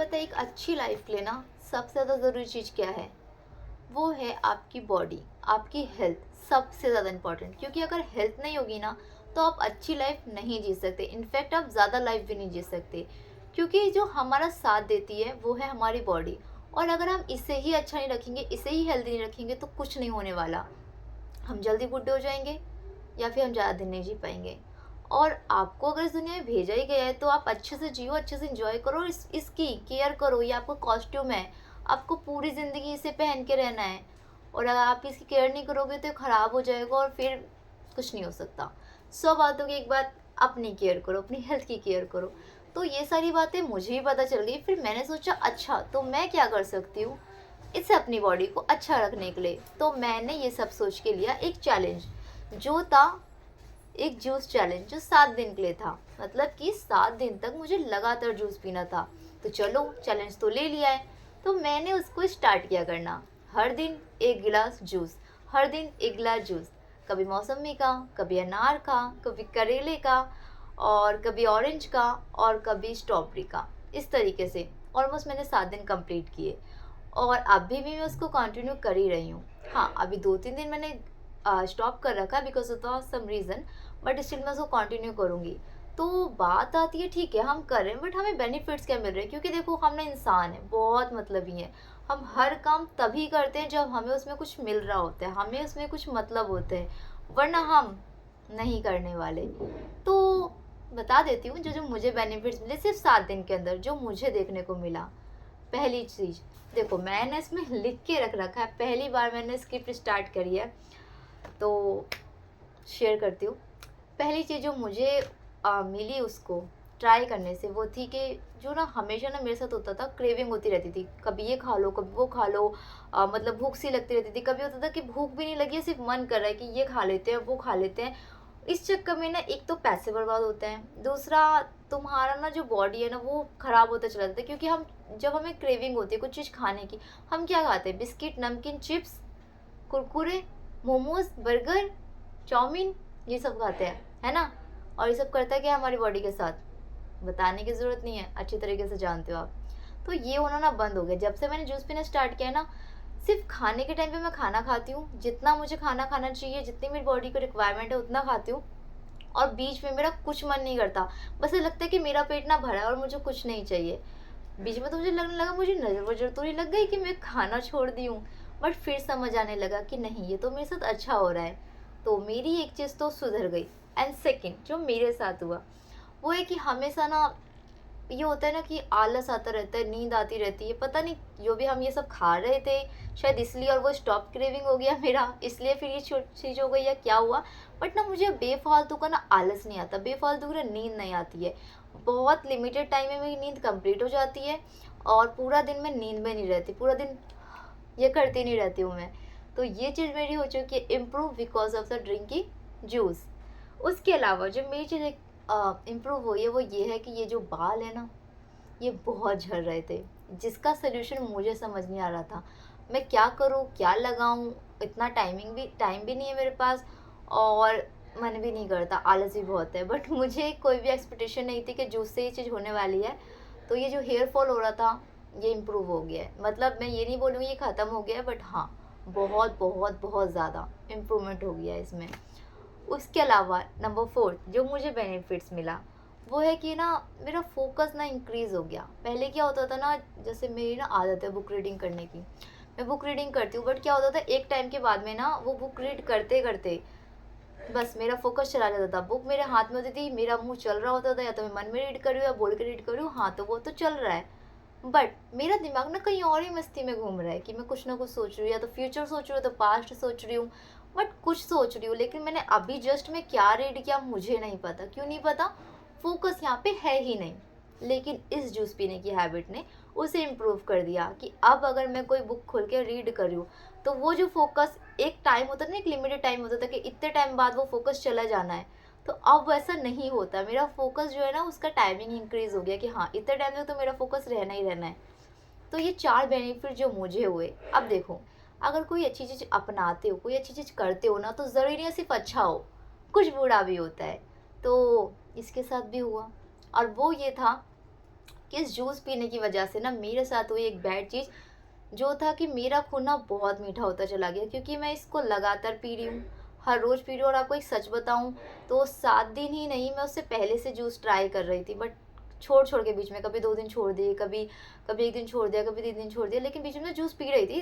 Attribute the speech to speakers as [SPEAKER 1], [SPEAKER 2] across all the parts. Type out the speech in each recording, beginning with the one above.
[SPEAKER 1] पता है एक अच्छी लाइफ के लिए ना सबसे ज़्यादा ज़रूरी चीज़ क्या है? वो है आपकी बॉडी, आपकी हेल्थ सबसे ज़्यादा इम्पोर्टेंट। क्योंकि अगर हेल्थ नहीं होगी ना तो आप अच्छी लाइफ नहीं जी सकते। इनफैक्ट आप ज़्यादा लाइफ भी नहीं जी सकते। क्योंकि जो हमारा साथ देती है वो है हमारी बॉडी। और अगर हम इसे ही अच्छा नहीं रखेंगे, इसे ही हेल्दी नहीं रखेंगे तो कुछ नहीं होने वाला। हम जल्दी बुढ़े हो जाएंगे या फिर हम ज़्यादा दिन नहीं जी पाएंगे। और आपको अगर इस दुनिया में भेजा ही गया है तो आप अच्छे से जियो, अच्छे से इंजॉय करो, इसकी केयर करो। ये आपका कॉस्ट्यूम है, आपको पूरी ज़िंदगी इसे पहन के रहना है। और अगर आप इसकी केयर नहीं करोगे तो ये ख़राब हो जाएगा और फिर कुछ नहीं हो सकता। 100 बातों की एक बात, अपनी केयर करो, अपनी हेल्थ की केयर करो। तो ये सारी बातें मुझे भी पता चल गई। फिर मैंने सोचा अच्छा तो मैं क्या कर सकती हूँ इससे अपनी बॉडी को अच्छा रखने के लिए। तो मैंने ये सब सोच के लिया एक चैलेंज, जो था एक जूस चैलेंज, जो 7 दिन के लिए था। मतलब कि 7 दिन तक मुझे लगातार जूस पीना था। तो चलो चैलेंज तो ले लिया है, तो मैंने उसको स्टार्ट किया करना। हर दिन एक गिलास जूस, हर दिन एक गिलास जूस। कभी मौसमी का, कभी अनार का, कभी करेले का, और कभी ऑरेंज का, और कभी स्ट्रॉबेरी का। इस तरीके से ऑलमोस्ट मैंने 7 दिन कंप्लीट किए। और अभी भी मैं उसको कंटिन्यू कर ही रही हूँ। हाँ, अभी 2-3 दिन मैंने स्टॉप कर रखा because of some reason, but still मैं उसको कंटिन्यू करूँगी। तो बात आती है ठीक है हम कर रहे हैं बट हमें बेनिफिट्स क्या मिल रहे हैं? क्योंकि देखो हम ना इंसान हैं, बहुत मतलबी हैं। हम हर काम तभी करते हैं जब हमें उसमें कुछ मिल रहा होता है, हमें उसमें कुछ मतलब होते हैं, वरना हम नहीं करने वाले। तो बता देती हूँ जो जो मुझे बेनिफिट्स मिले सिर्फ 7 दिन के अंदर, जो मुझे देखने को मिला। पहली चीज़, देखो मैंने इसमें लिख के रख रखा है, पहली बार मैंने स्किप स्टार्ट करी है तो शेयर करती हूँ। पहली चीज़ जो मुझे मिली उसको ट्राई करने से वो थी कि जो ना हमेशा ना मेरे साथ होता था, क्रेविंग होती रहती थी, कभी ये खा लो कभी वो खा लो। मतलब भूख सी लगती रहती थी, कभी होता था कि भूख भी नहीं लगी है, सिर्फ मन कर रहा है कि ये खा लेते हैं वो खा लेते हैं। इस चक्कर में ना एक तो पैसे बर्बाद होते हैं, दूसरा तुम्हारा ना जो बॉडी है ना वो ख़राब होता चला जाता है। क्योंकि हम जब हमें क्रेविंग होती है कुछ चीज़ खाने की, हम क्या खाते हैं? बिस्किट, नमकीन, chips, Kurkure, momos, burger, chow mein, ये सब खाते हैं, है ना? और ये सब करता है क्या हमारी बॉडी के साथ? बताने की ज़रूरत नहीं है, अच्छी तरीके से जानते हो आप। तो ये होना ना बंद हो गया जब से मैंने जूस पीना स्टार्ट किया है ना। सिर्फ खाने के टाइम पे मैं खाना खाती हूँ, जितना मुझे खाना खाना चाहिए, जितनी मेरी बॉडी को रिक्वायरमेंट है उतना खाती हूँ। और बीच में मेरा कुछ मन नहीं करता, बस ये लगता है कि मेरा पेट ना भरा है और मुझे कुछ नहीं चाहिए। बीच में तो मुझे लगने लगा मुझे नज़र वज़र तो नहीं लग गई कि मैं खाना छोड़ दी हूँ। बट फिर समझ आने लगा कि नहीं, ये तो मेरे साथ अच्छा हो रहा है। तो मेरी एक चीज़ तो सुधर गई। एंड सेकंड जो मेरे साथ हुआ वो है कि हमेशा ना ये होता है ना कि आलस आता रहता है, नींद आती रहती है। पता नहीं जो भी हम ये सब खा रहे थे शायद इसलिए, और वो स्टॉप क्रेविंग हो गया मेरा, इसलिए फिर ये चीज़ हो गई या क्या हुआ। बट ना मुझे बेफालतू का ना आलस नहीं आता, बेफालतू की ना नींद नहीं आती है। बहुत लिमिटेड टाइम में मेरी नींद कंप्लीट हो जाती है और पूरा दिन मैं नींद में नहीं रहती, पूरा दिन ये करती नहीं रहती हूँ मैं। तो ये चीज़ मेरी हो चुकी है improve because of the drinking juice. उसके अलावा जो मेरी चीज़ इम्प्रूव हुई है वो ये है कि ये जो बाल है ना ये बहुत झड़ रहे थे, जिसका सलूशन मुझे समझ नहीं आ रहा था। मैं क्या करूँ, क्या लगाऊँ? इतना टाइम भी नहीं है मेरे पास, और मन भी नहीं करता, आलस भी बहुत है। बट मुझे कोई भी एक्सपेक्टेशन नहीं थी कि जूस से ये चीज़ होने वाली है। तो ये जो हेयर फॉल हो रहा था ये इम्प्रूव हो गया है। मतलब मैं ये नहीं बोलूँगी ये ख़त्म हो गया है, बट हाँ, बहुत बहुत बहुत ज़्यादा इम्प्रूवमेंट हो गया है इसमें। उसके अलावा नंबर 4 जो मुझे बेनिफिट्स मिला वो है कि ना मेरा फोकस ना इंक्रीज़ हो गया। पहले क्या होता था ना, जैसे मेरी ना आदत है बुक रीडिंग करने की, मैं बुक रीडिंग करती हूँ, बट क्या होता था एक टाइम के बाद में ना वो बुक रीड करते करते बस मेरा फोकस चला जाता था। बुक मेरे हाथ में होती थी, मेरा मुंह चल रहा होता था, या तो मैं मन में रीड कर रही हूँ या बोल के रीड कर रही हूँ, हाँ तो वो तो चल रहा है। बट मेरा दिमाग ना कहीं और ही मस्ती में घूम रहा है कि मैं कुछ ना कुछ सोच रही हूँ, या तो फ्यूचर सोच रही हूँ, तो पास्ट सोच रही हूँ। बट कुछ सोच रही हूँ, लेकिन मैंने अभी जस्ट में क्या रीड किया मुझे नहीं पता। क्यों नहीं पता? फोकस यहाँ पे है ही नहीं। लेकिन इस जूस पीने की हैबिट ने उसे इम्प्रूव कर दिया कि अब अगर मैं कोई बुक खोल के रीड कर रही हूँ तो वो जो फोकस एक टाइम होता था ना, एक लिमिटेड टाइम होता था कि इतने टाइम बाद वो फोकस चला जाना है, तो अब वैसा नहीं होता। मेरा फोकस जो है ना उसका टाइमिंग इंक्रीज हो गया कि हाँ इतने टाइम तक तो मेरा फोकस रहना ही रहना है। तो ये 4 बेनिफिट जो मुझे हुए। अब देखो, अगर कोई अच्छी चीज़ अपनाते हो, कोई अच्छी चीज़ करते हो ना, तो ज़रूरी नहीं है सिर्फ अच्छा हो, कुछ बुरा भी होता है। तो इसके साथ भी हुआ, और वो ये था कि इस जूस पीने की वजह से ना मेरे साथ हुई एक बैड चीज़, जो था कि मेरा खून ना बहुत मीठा होता चला गया, क्योंकि मैं इसको लगातार पी रही हूँ, हर रोज़ पी रही हूँ। और आपको एक सच बताऊँ तो 7 दिन ही नहीं, मैं उससे पहले से जूस ट्राई कर रही थी, बट छोड़-छोड़ के बीच में, कभी 2 दिन छोड़ दिए, कभी कभी 1 दिन छोड़ दिया, कभी 3 दिन छोड़ दिया, लेकिन बीच में जूस पी रही थी।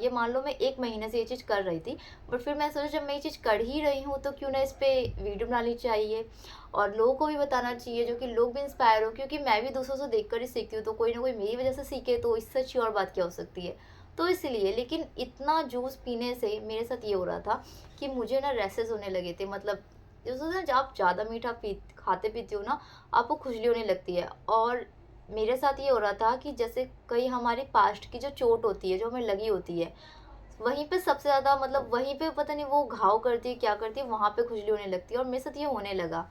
[SPEAKER 1] ये मान लो मैं 1 महीने से ये चीज़ कर रही थी, बट फिर मैं सोचा जब मैं ये चीज़ कर ही रही हूँ तो क्यों ना इस पे वीडियो बनानी चाहिए और लोगों को भी बताना चाहिए, जो कि लोग भी इंस्पायर हो, क्योंकि मैं भी दूसरों से देखकर ही सीखती हूँ, तो कोई ना कोई मेरी वजह से सीखे तो इससे अच्छी और बात क्या हो सकती है। तो इसलिए, लेकिन इतना जूस पीने से मेरे साथ ये हो रहा था कि मुझे ना रैशेज़ होने लगे थे, मतलब जैसे ना जब आप ज़्यादा मीठा खाते पीते हो ना, आपको खुजली होने लगती है। और मेरे साथ ये हो रहा था कि जैसे कई हमारी पास्ट की जो चोट होती है, जो हमें लगी होती है, वहीं पे सबसे ज़्यादा, मतलब वहीं पे पता नहीं वो घाव करती है, क्या करती है, वहाँ पे खुजली होने लगती है और मेरे साथ ये होने लगा।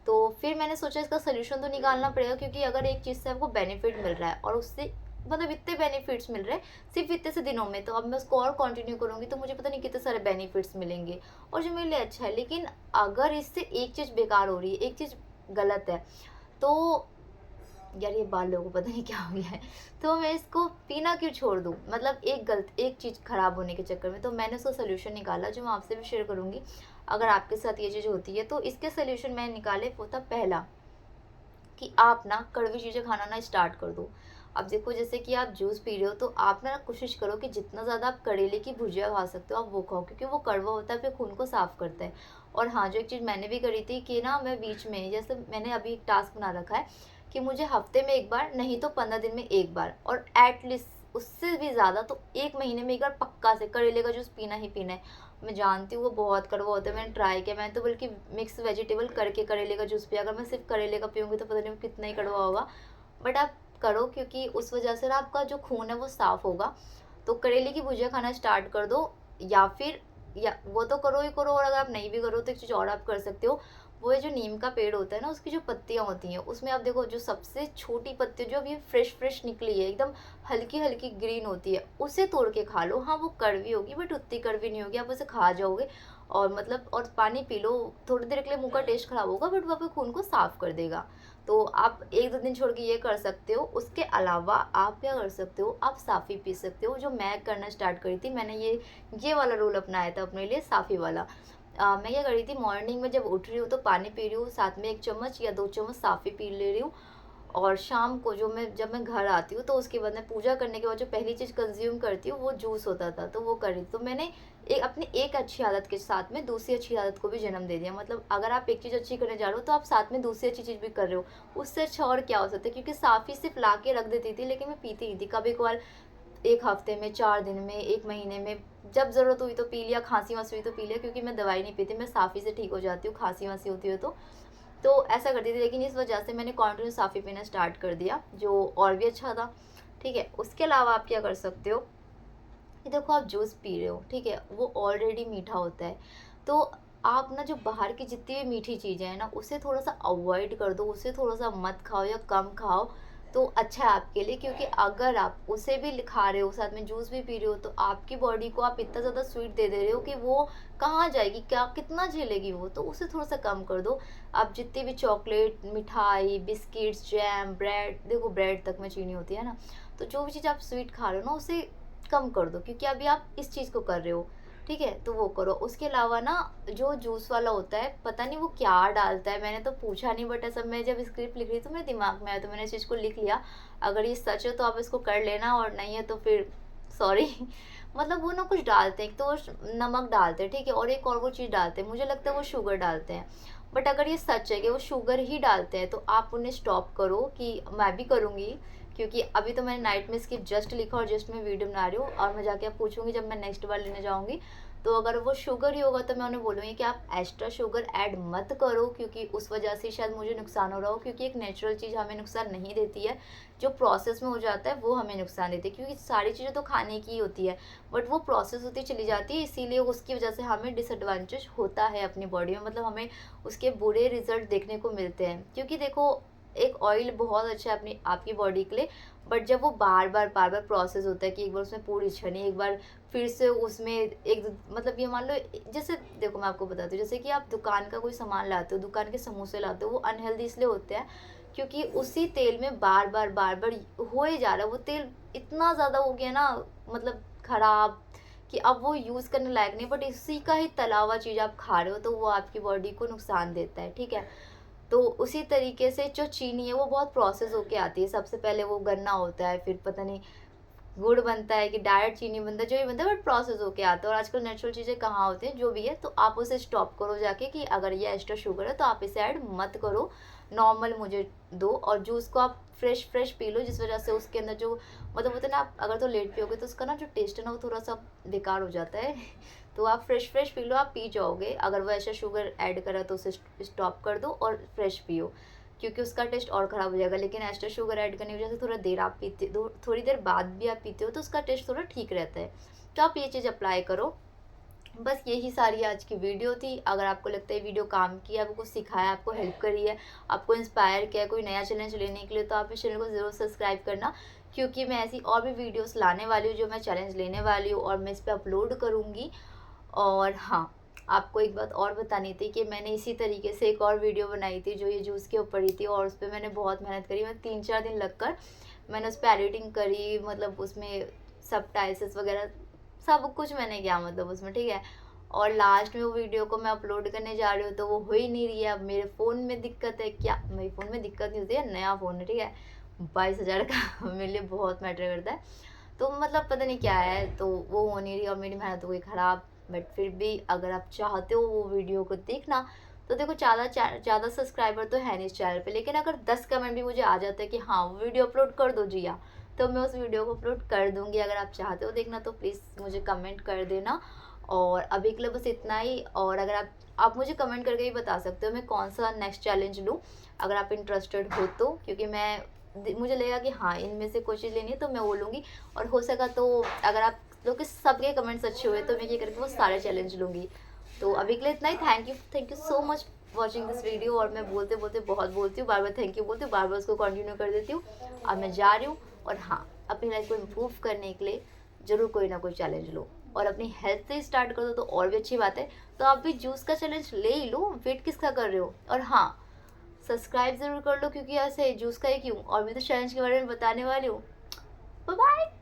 [SPEAKER 1] तो फिर मैंने सोचा इसका सॉल्यूशन तो निकालना पड़ेगा, क्योंकि अगर एक चीज़ से आपको बेनिफिट मिल रहा है और उससे मतलब इतने बेनिफिट्स मिल रहे हैं सिर्फ इतने से दिनों में, तो अब मैं उसको और कंटिन्यू करूँगी तो मुझे पता नहीं कितने सारे बेनिफिट्स मिलेंगे और जो मेरे लिए अच्छा है। लेकिन अगर इससे एक चीज़ बेकार हो रही है, एक चीज़ गलत है, तो यार ये बाल लोगों को पता नहीं क्या हो गया है, तो मैं इसको पीना क्यों छोड़ दूँ? मतलब एक चीज़ खराब होने के चक्कर में। तो मैंने उसका सॉल्यूशन निकाला, जो मैं आपसे भी शेयर करूँगी। अगर आपके साथ ये चीज़ होती है तो इसके सॉल्यूशन मैंने निकाले। वो था पहला, कि आप ना कड़वी चीज़ें खाना ना स्टार्ट कर दो। अब देखो, जैसे कि आप जूस पी रहे हो तो आप ना कोशिश करो कि जितना ज़्यादा आप करेले की भुजिया खा सकते हो आप वो खाओ, क्योंकि वो कड़वा होता है, फिर खून को साफ़ करता है। और हाँ, जो एक चीज़ मैंने भी करी थी कि ना मैं बीच में, जैसे मैंने अभी एक टास्क बना रखा है कि मुझे हफ्ते में 1 बार, नहीं तो 15 दिन में 1 बार, और एटलीस्ट उससे भी ज़्यादा तो 1 महीने में 1 बार पक्का से करेले का जूस पीना ही पीना है। मैं जानती हूँ वो बहुत कड़वा होता है, मैंने ट्राई किया, मैंने तो बल्कि मिक्स वेजिटेबल करके करेले का जूस पिया। अगर मैं सिर्फ करेले का पीऊँगी तो पता नहीं वो कितना ही कड़वा होगा। बट आप करो, क्योंकि उस वजह से ना आपका जो खून है वो साफ़ होगा। तो करेले की भुजिया खाना स्टार्ट कर दो, या फिर, या वो तो करो ही करो, और अगर आप नहीं भी करो तो एक चीज़ और आप कर सकते हो। वो है जो नीम का पेड़ होता है ना, उसकी जो पत्तियाँ होती हैं, उसमें आप देखो जो सबसे छोटी पत्ती जो अभी फ्रेश निकली है, एकदम हल्की-हल्की ग्रीन होती है, उसे तोड़ के खा लो। हाँ, वो कड़वी होगी बट उतनी कड़वी नहीं होगी, आप उसे खा जाओगे और मतलब और पानी पी लो। थोड़ी देर के लिए मुँह का टेस्ट खराब होगा बट वो आपके खून को साफ़ कर देगा। तो आप 1-2 दिन छोड़ के ये कर सकते हो। उसके अलावा आप क्या कर सकते हो, आप साफ़ी पी सकते हो, जो मैं करना स्टार्ट करी थी। मैंने ये वाला रूल अपनाया था अपने लिए, साफ़ी वाला। मैं क्या कर रही थी, मॉर्निंग में जब उठ रही हूँ तो पानी पी रही हूँ, साथ में 1 चम्मच या 2 चम्मच साफ़ी पी ले रही हूँ। और शाम को जब मैं घर आती हूँ तो उसके बाद मैं पूजा करने के बाद जो पहली चीज़ कंज़्यूम करती हूँ वो जूस होता था, तो वो कर रही थी। तो मैंने अपनी एक अच्छी आदत के साथ में दूसरी अच्छी आदत को भी जन्म दे दिया। मतलब अगर आप एक चीज़ अच्छी करने जा रहे हो तो आप साथ में दूसरी अच्छी चीज़ भी कर रहे हो। उससे अच्छा और क्या हो सकता है? क्योंकि साफ़ी सिर्फ़ ला के रख देती थी, लेकिन मैं पीती नहीं थी। कभी-कभार 1 हफ्ते में, 4 दिन में, 1 महीने में, जब ज़रूरत हुई तो पी लिया, खाँसी-वाँसी हुई तो पी लिया, क्योंकि मैं दवाई नहीं पीती, मैं साफ़ी से ठीक हो जाती हूँ, खाँसी-वाँसी होती है तो। तो ऐसा करती थी, लेकिन इस वजह से मैंने कंटिन्यू साफ़ी पीना स्टार्ट कर दिया, जो और भी अच्छा था, ठीक है? उसके अलावा आप क्या कर सकते हो कि देखो, आप जूस पी रहे हो, ठीक है? वो ऑलरेडी मीठा होता है, तो आप ना जो बाहर की जितनी भी मीठी चीज़ें हैं ना, उसे थोड़ा-सा अवॉइड कर दो, उसे थोड़ा-सा मत खाओ या कम खाओ, तो अच्छा है आपके लिए। क्योंकि अगर आप उसे भी खा रहे हो, साथ में जूस भी पी रहे हो, तो आपकी बॉडी को आप इतना ज़्यादा स्वीट दे रहे हो कि वो कहाँ जाएगी, क्या कितना झेलेगी वो, तो उसे थोड़ा-सा कम कर दो। आप जितनी भी चॉकलेट, मिठाई, बिस्किट्स, जैम, ब्रेड, देखो ब्रेड तक में चीनी होती है ना, तो जो भी चीज़ आप स्वीट खा रहे हो ना, उसे कम कर दो, क्योंकि अभी आप इस चीज़ को कर रहे हो, ठीक है? तो वो करो। उसके अलावा ना, जो जूस वाला होता है, पता नहीं वो क्या डालता है, मैंने तो पूछा नहीं, बट ऐसा मैं जब स्क्रिप्ट लिख रही थी तो मेरे दिमाग में आया, तो मैंने इस चीज़ को लिख लिया। अगर ये सच है तो आप इसको कर लेना, और नहीं है तो फिर सॉरी। मतलब वो ना कुछ डालते हैं, एक तो वो नमक डालते हैं, ठीक है? और एक और वो चीज़ डालते हैं, मुझे लगता है वो शुगर डालते हैं। बट अगर ये सच है कि वो शुगर ही डालते हैं, तो आप उन्हें स्टॉप करो, कि मैं भी करूँगी, क्योंकि अभी तो मैंने नाइट में स्किप जस्ट लिखा और जस्ट मैं वीडियो बना रही हूँ, और मैं जाके अब पूछूँगी जब मैं नेक्स्ट बार लेने जाऊँगी, तो अगर वो शुगर ही होगा तो मैं उन्हें बोलूँगी कि आप एक्स्ट्रा शुगर ऐड मत करो, क्योंकि उस वजह से शायद मुझे नुकसान हो रहा हो, क्योंकि एक नेचुरल चीज़ हमें नुकसान नहीं देती है, जो प्रोसेस में हो जाता है वो हमें नुकसान देती है, क्योंकि सारी चीज़ें तो खाने की ही होती है, बट वो प्रोसेस होती चली जाती है, इसीलिए उसकी वजह से हमें डिसएडवांटेज होता है अपनी बॉडी में, मतलब हमें उसके बुरे रिजल्ट देखने को मिलते हैं। क्योंकि देखो, एक ऑयल बहुत अच्छा है अपनी आपकी बॉडी के लिए, बट जब वो बार-बार प्रोसेस होता है कि एक बार उसमें पूड़ी छनी, एक बार फिर से उसमें एक, मतलब ये मान लो, जैसे देखो मैं आपको बताती हूँ, जैसे कि आप दुकान का कोई सामान लाते हो, दुकान के समोसे लाते हो, वो अनहेल्दी इसलिए होते हैं क्योंकि उसी तेल में बार बार हो ही जा रहा है, वो तेल इतना ज़्यादा हो गया ना, मतलब ख़राब, कि अब वो यूज़ करने लायक नहीं। बट इसी का ही तला हुआ चीज़ आप खा रहे हो तो वो आपकी बॉडी को नुकसान देता है, ठीक है। तो उसी तरीके से जो चीनी है वो बहुत प्रोसेस होके आती है। सबसे पहले वो गन्ना होता है, फिर पता नहीं गुड़ बनता है कि डायरेक्ट चीनी बनता है, जो भी बनता है बट प्रोसेस होके आता है। और आजकल नेचुरल चीज़ें कहाँ होती हैं, जो भी है तो आप उसे स्टॉप करो जाके, कि अगर ये एक्स्ट्रा शुगर है तो आप इसे ऐड मत करो, नॉर्मल मुझे दो। और जूस को आप फ्रेश फ्रेश पी लो, जिस वजह से उसके अंदर जो मतलब होता है ना, आप अगर तो लेट पियोगे तो उसका ना जो टेस्ट है ना वो थोड़ा सा बेकार हो जाता है तो आप फ्रेश फ्रेश पी लो, आप पी जाओगे। अगर वो ऐसा शुगर ऐड करा तो उसे स्टॉप कर दो और फ्रेश पियो, क्योंकि उसका टेस्ट और ख़राब हो जाएगा। लेकिन एक्स्ट्रा शुगर ऐड करने की वजह से थोड़ा देर आप पीते दो, थोड़ी देर बाद भी आप पीते हो तो उसका टेस्ट थोड़ा ठीक रहता है। तो आप ये चीज़ अप्लाई करो। बस यही सारी आज की वीडियो थी। अगर आपको लगता है वीडियो काम की है, आपको कुछ सिखाया, आपको हेल्प करी है, आपको इंस्पायर किया है कोई नया चैलेंज लेने के लिए, तो आप इस चैनल को ज़रूर सब्सक्राइब करना, क्योंकि मैं ऐसी और भी वीडियोस लाने वाली हूँ जो मैं चैलेंज लेने वाली हूँ और मैं इस पर अपलोड करूँगी। और हाँ, आपको एक बात और बतानी थी कि मैंने इसी तरीके से एक और वीडियो बनाई थी जो ये जूस के ऊपर ही थी, और उस पर मैंने बहुत मेहनत करी। मैं 3-4 दिन लगकर मैंने उस पर एडिटिंग करी, मतलब उसमें सब टाइटल्स वगैरह सब कुछ मैंने किया, मतलब उसमें, ठीक है। और लास्ट में वो वीडियो को मैं अपलोड करने जा रही हूँ तो वो हो ही नहीं रही है। अब मेरे फ़ोन में दिक्कत है, क्या मेरे फ़ोन में दिक्कत नहीं होती है, नया फ़ोन है, ठीक है, 22,000 का मेरे लिए बहुत मैटर करता है। तो मतलब पता नहीं क्या है, तो वो हो नहीं रही और मेरी मेहनत हो गई ख़राब। बट फिर भी अगर आप चाहते हो वो वीडियो को देखना, तो देखो ज़्यादा सब्सक्राइबर तो है नहीं इस चैनल पे, लेकिन अगर 10 कमेंट भी मुझे आ जाता है कि हाँ वो वीडियो अपलोड कर दो जिया, तो मैं उस वीडियो को अपलोड कर दूँगी। अगर आप चाहते हो देखना तो प्लीज़ मुझे कमेंट कर देना। और अभी के लिए बस इतना ही। और अगर आप मुझे कमेंट करके भी बता सकते हो मैं कौन सा नेक्स्ट चैलेंज लूँ, अगर आप इंटरेस्टेड हो तो, क्योंकि मुझे लगेगा कि हाँ इनमें से कोई चीज़ लेनी है तो मैं वो लूँगी। और हो सका तो अगर आप लोग के सबके कमेंट्स अच्छे हुए तो मैं ये करके वो सारे चैलेंज लूँगी। तो अभी के लिए इतना ही। Thank you so much watching this video. और मैं बोलते बोलते बहुत बोलती हूँ, बार बार थैंक यू बोलती हूँ, बार बार उसको कंटिन्यू कर देती हूँ। अब मैं जा रही हूँ। और हाँ, अपनी लाइफ को इम्प्रूव करने के लिए ज़रूर कोई ना कोई चैलेंज लो, और अपनी हेल्थ से स्टार्ट कर दो तो और भी अच्छी बात है। तो आप भी जूस का चैलेंज ले ही लो, वेट किसका कर रहे हो। और हाँ, सब्सक्राइब ज़रूर कर लो, क्योंकि ऐसे जूस का ही क्यों, और मैं तो चैलेंज के बारे में बताने वाली हूँ। Bye bye.